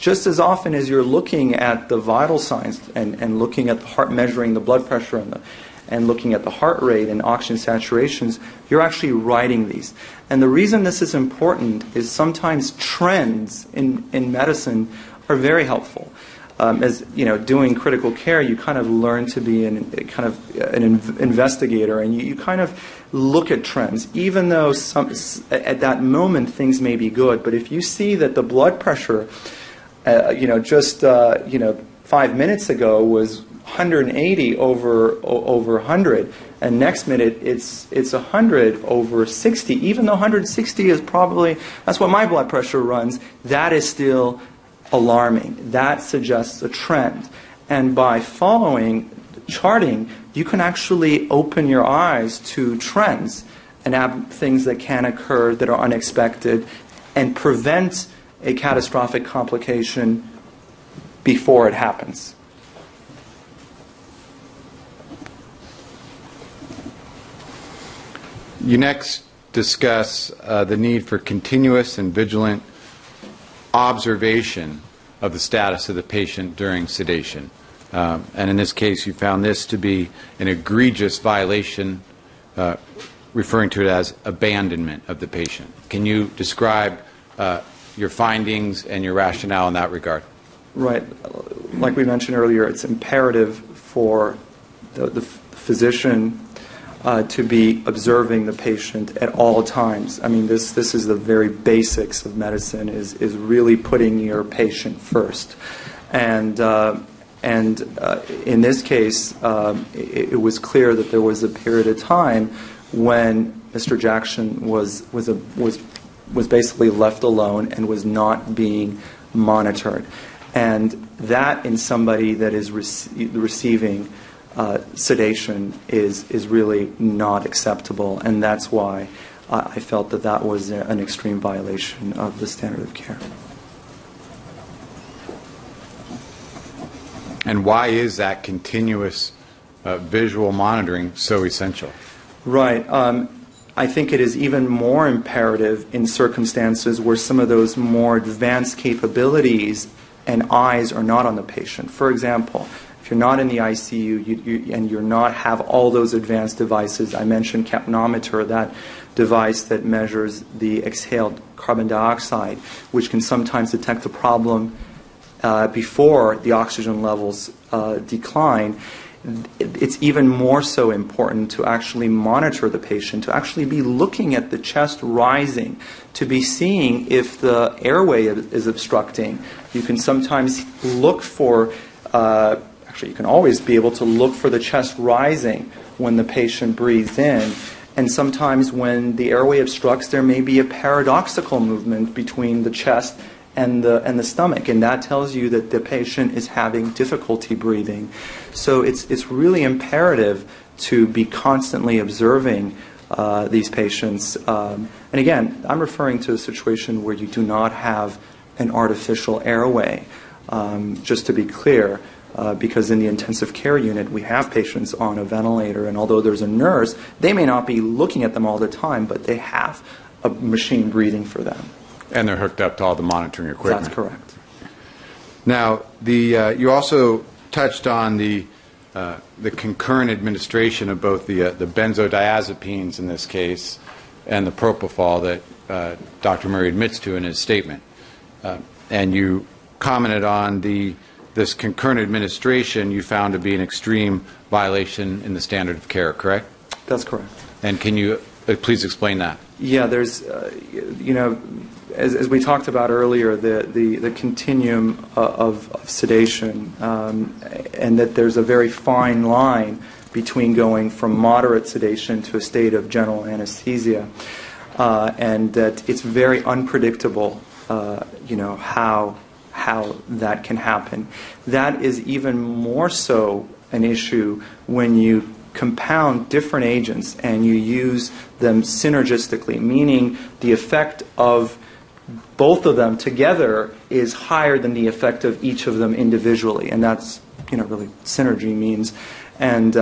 just as often as you're looking at the vital signs and looking at the heart, measuring the blood pressure and looking at the heart rate and oxygen saturations, you're actually writing these. And the reason this is important is sometimes trends in medicine are very helpful. As you know, doing critical care, you kind of learn to be an investigator, and you kind of look at trends, even though at that moment things may be good. But if you see that the blood pressure, just 5 minutes ago was 180 over 100, and next minute it's 100 over 60, even though 160 is probably, that's what my blood pressure runs, that is still alarming. That suggests a trend. And by following charting, you can actually open your eyes to trends and things that can occur that are unexpected and prevent a catastrophic complication before it happens. You next discuss the need for continuous and vigilant observation of the status of the patient during sedation. And in this case, you found this to be an egregious violation, referring to it as abandonment of the patient. Can you describe your findings and your rationale in that regard? Right. Like we mentioned earlier, it's imperative for the physician to be observing the patient at all times. I mean, this is the very basics of medicine, is really putting your patient first. And in this case, it was clear that there was a period of time when Mr. Jackson was basically left alone and was not being monitored. And that in somebody that is receiving sedation is really not acceptable, and that's why I felt that was an extreme violation of the standard of care. And why is that continuous visual monitoring so essential? Right. I think it is even more imperative in circumstances where some of those more advanced capabilities and eyes are not on the patient. For example, if you're not in the ICU and you're not have all those advanced devices, I mentioned capnometer, that device that measures the exhaled carbon dioxide, which can sometimes detect a problem before the oxygen levels decline. It's even more so important to actually monitor the patient, to actually be looking at the chest rising, to be seeing if the airway is obstructing. You can sometimes look for, actually you can always be able to look for the chest rising when the patient breathes in. And sometimes when the airway obstructs, there may be a paradoxical movement between the chest and the stomach, and that tells you that the patient is having difficulty breathing. So it's really imperative to be constantly observing these patients. And again, I'm referring to a situation where you do not have an artificial airway, just to be clear, because in the intensive care unit we have patients on a ventilator, and although there's a nurse, they may not be looking at them all the time, but they have a machine breathing for them. And they're hooked up to all the monitoring equipment. That's correct. Now, you also touched on the concurrent administration of both the benzodiazepines in this case and the propofol that Dr. Murray admits to in his statement. And you commented on this concurrent administration you found to be an extreme violation in the standard of care, correct? That's correct. And can you please explain that? Yeah, there's, as we talked about earlier, the continuum of sedation, and that there's a very fine line between going from moderate sedation to a state of general anesthesia, and that it's very unpredictable, how that can happen. That is even more so an issue when you compound different agents and you use them synergistically, meaning the effect of both of them together is higher than the effect of each of them individually, and that's really synergy means. And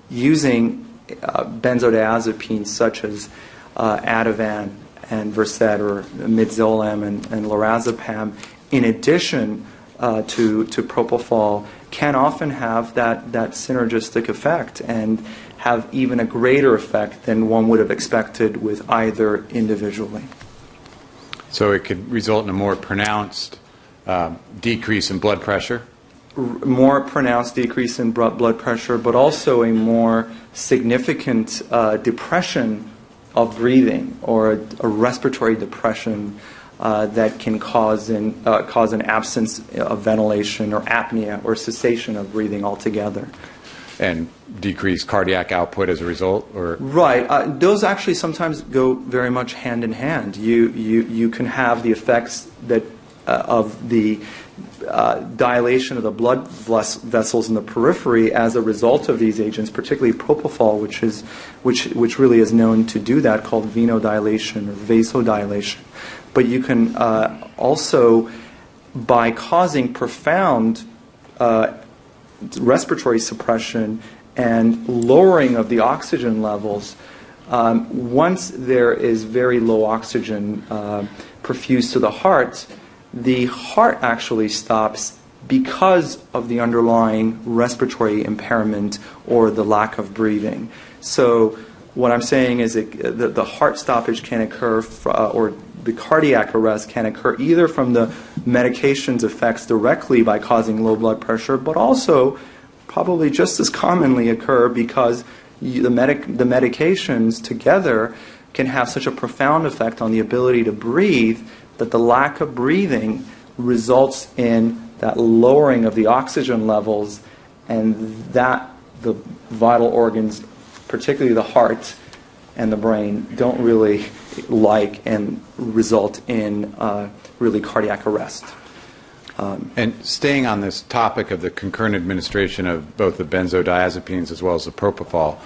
using benzodiazepines such as Ativan and Versed or Midazolam and lorazepam in addition to propofol can often have that synergistic effect and have even a greater effect than one would have expected with either individually. So it could result in a more pronounced decrease in blood pressure? More pronounced decrease in blood pressure, but also a more significant depression of breathing, or a respiratory depression that can cause an absence of ventilation or apnea or cessation of breathing altogether. And decreased cardiac output as a result, or right? Those actually sometimes go very much hand in hand. You can have the effects that of the dilation of the blood vessels in the periphery as a result of these agents, particularly propofol, which really is known to do that, called venodilation or vasodilation. But you can also, by causing profound respiratory suppression and lowering of the oxygen levels, once there is very low oxygen perfused to the heart actually stops because of the underlying respiratory impairment or the lack of breathing. So what I'm saying is that the heart stoppage can occur, or the cardiac arrest can occur either from the medication's effects directly by causing low blood pressure, but also probably just as commonly occur because the medications together can have such a profound effect on the ability to breathe that the lack of breathing results in that lowering of the oxygen levels, and that the vital organs, particularly the heart and the brain, don't really like and result in really cardiac arrest. And staying on this topic of the concurrent administration of both the benzodiazepines as well as the propofol,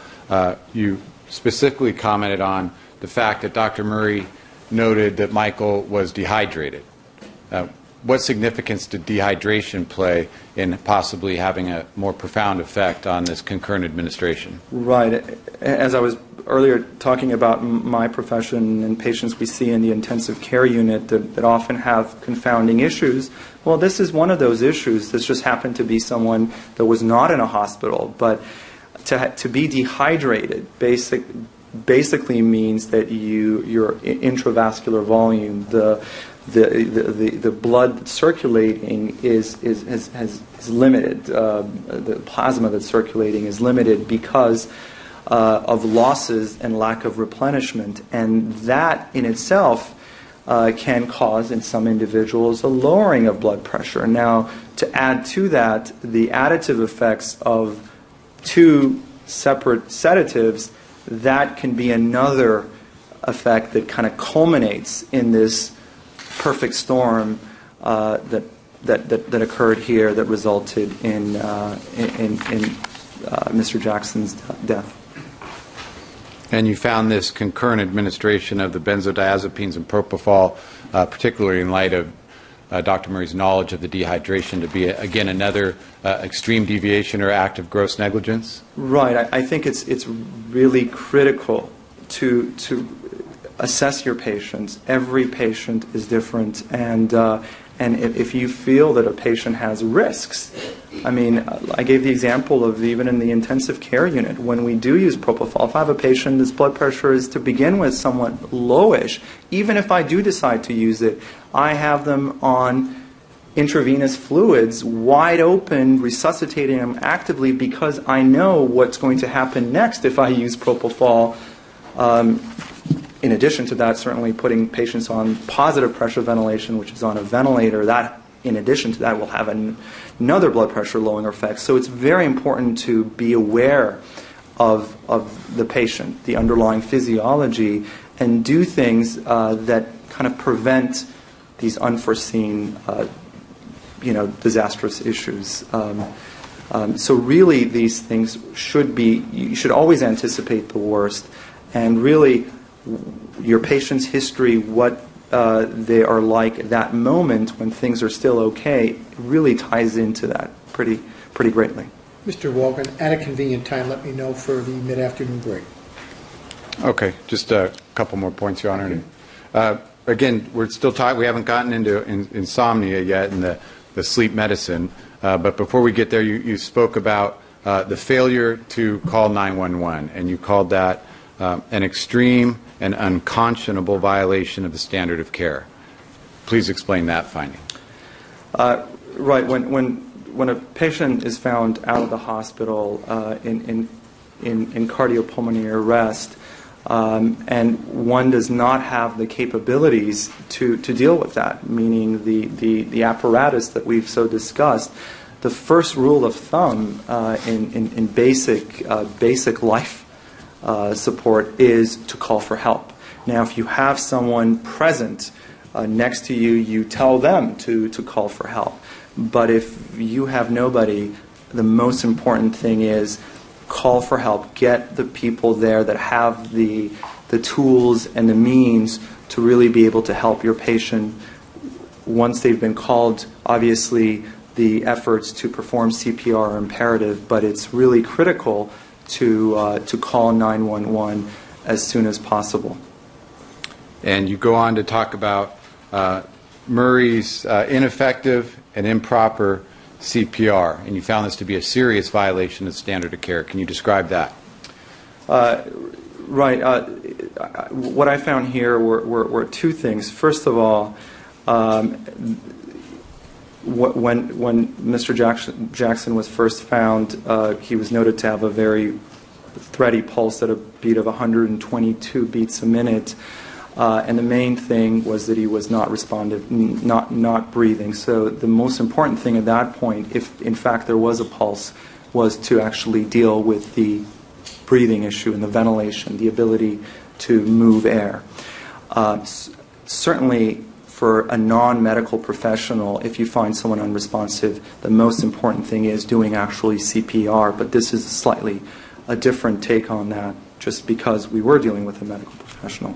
you specifically commented on the fact that Dr. Murray noted that Michael was dehydrated. What significance did dehydration play in possibly having a more profound effect on this concurrent administration? Right. As I was earlier talking about my profession and patients we see in the intensive care unit that often have confounding issues, well, this is one of those issues. This just happened to be someone that was not in a hospital. But to be dehydrated basically means that your intravascular volume, the blood circulating is limited. The plasma that's circulating is limited because of losses and lack of replenishment, and that in itself can cause, in some individuals, a lowering of blood pressure. Now, to add to that, the additive effects of two separate sedatives, that can be another effect that kind of culminates in this perfect storm that occurred here that resulted in Mr. Jackson's death. And you found this concurrent administration of the benzodiazepines and propofol, particularly in light of Dr. Murray's knowledge of the dehydration, to be, again, another extreme deviation or act of gross negligence? Right. I think it's really critical to assess your patients. Every patient is different, and if you feel that a patient has risks, I mean, I gave the example of even in the intensive care unit, when we do use propofol, if I have a patient, this blood pressure is to begin with somewhat lowish, even if I do decide to use it, I have them on intravenous fluids, wide open, resuscitating them actively because I know what's going to happen next if I use propofol. In addition to that, certainly putting patients on positive pressure ventilation, which is on a ventilator, that in addition to that will have another blood pressure lowering effect. So it's very important to be aware of the patient, the underlying physiology, and do things that kind of prevent these unforeseen disastrous issues. So really these things you should always anticipate the worst, and really your patient's history, what they are like at that moment when things are still okay, really ties into that pretty greatly. Mr. Walken, at a convenient time, let me know for the mid-afternoon break. Okay, just a couple more points, Your Honor. again, we're still talking, we haven't gotten into insomnia yet and the sleep medicine, but before we get there, you spoke about the failure to call 911, and you called that an extreme and unconscionable violation of the standard of care. Please explain that finding. Right. When a patient is found out of the hospital in cardiopulmonary arrest, and one does not have the capabilities to deal with that, meaning the apparatus that we've so discussed, the first rule of thumb in basic life support is to call for help. Now, if you have someone present next to you, you tell them to call for help. But if you have nobody, the most important thing is call for help. Get the people there that have the tools and the means to really be able to help your patient once they've been called. Obviously, the efforts to perform CPR are imperative, but it's really critical to call 911 as soon as possible. And you go on to talk about Murray's ineffective and improper CPR, and you found this to be a serious violation of standard of care. Can you describe that? Right. What I found here were two things. First of all, when Mr. Jackson was first found, he was noted to have a very thready pulse at a beat of 122 beats a minute. And the main thing was that he was not responsive, not breathing. So the most important thing at that point, if in fact there was a pulse, was to actually deal with the breathing issue and the ventilation, the ability to move air. Certainly for a non-medical professional, if you find someone unresponsive, the most important thing is doing actually CPR, but this is slightly a different take on that just because we were dealing with a medical professional.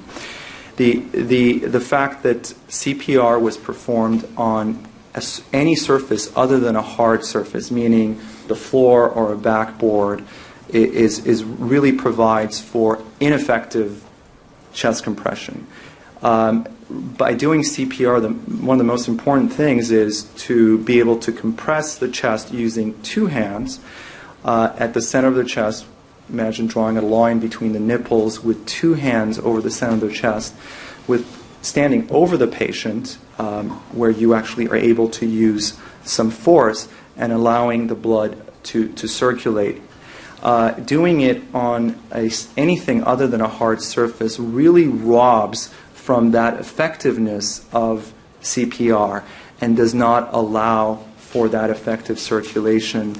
The fact that CPR was performed on any surface other than a hard surface, meaning the floor or a backboard, is really provides for ineffective chest compression. By doing CPR, one of the most important things is to be able to compress the chest using two hands at the center of the chest. Imagine drawing a line between the nipples with two hands over the center of the chest, with standing over the patient where you actually are able to use some force and allowing the blood to circulate. Doing it on anything other than a hard surface really robs from that effectiveness of CPR and does not allow for that effective circulation.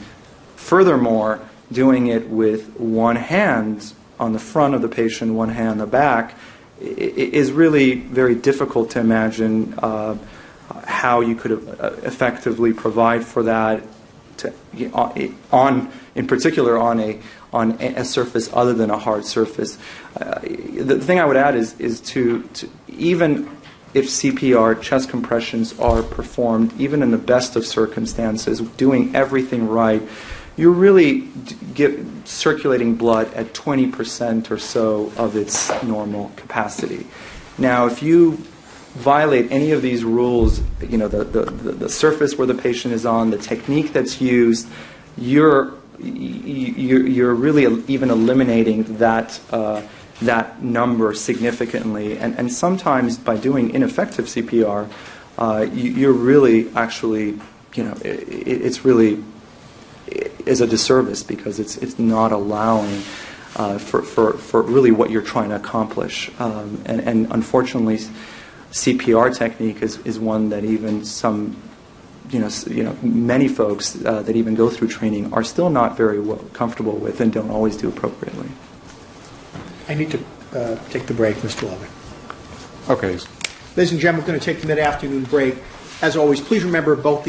Furthermore, doing it with one hand on the front of the patient, one hand on the back, is really very difficult to imagine how you could effectively provide for that in particular on a surface other than a hard surface. The thing I would add is to even if CPR, chest compressions, are performed, even in the best of circumstances, doing everything right, you're really circulating blood at 20% or so of its normal capacity. Now, if you violate any of these rules, you know, the surface where the patient is on, the technique that's used, you're really even eliminating that number significantly. And sometimes by doing ineffective CPR, you're really actually, you know, it's really is a disservice because it's not allowing for really what you're trying to accomplish. And unfortunately, CPR technique is one that even some, many folks that even go through training are still not very comfortable with and don't always do appropriately. I need to take the break, Mr. Logan. Okay. Ladies and gentlemen, we're going to take the mid-afternoon break. As always, please remember both the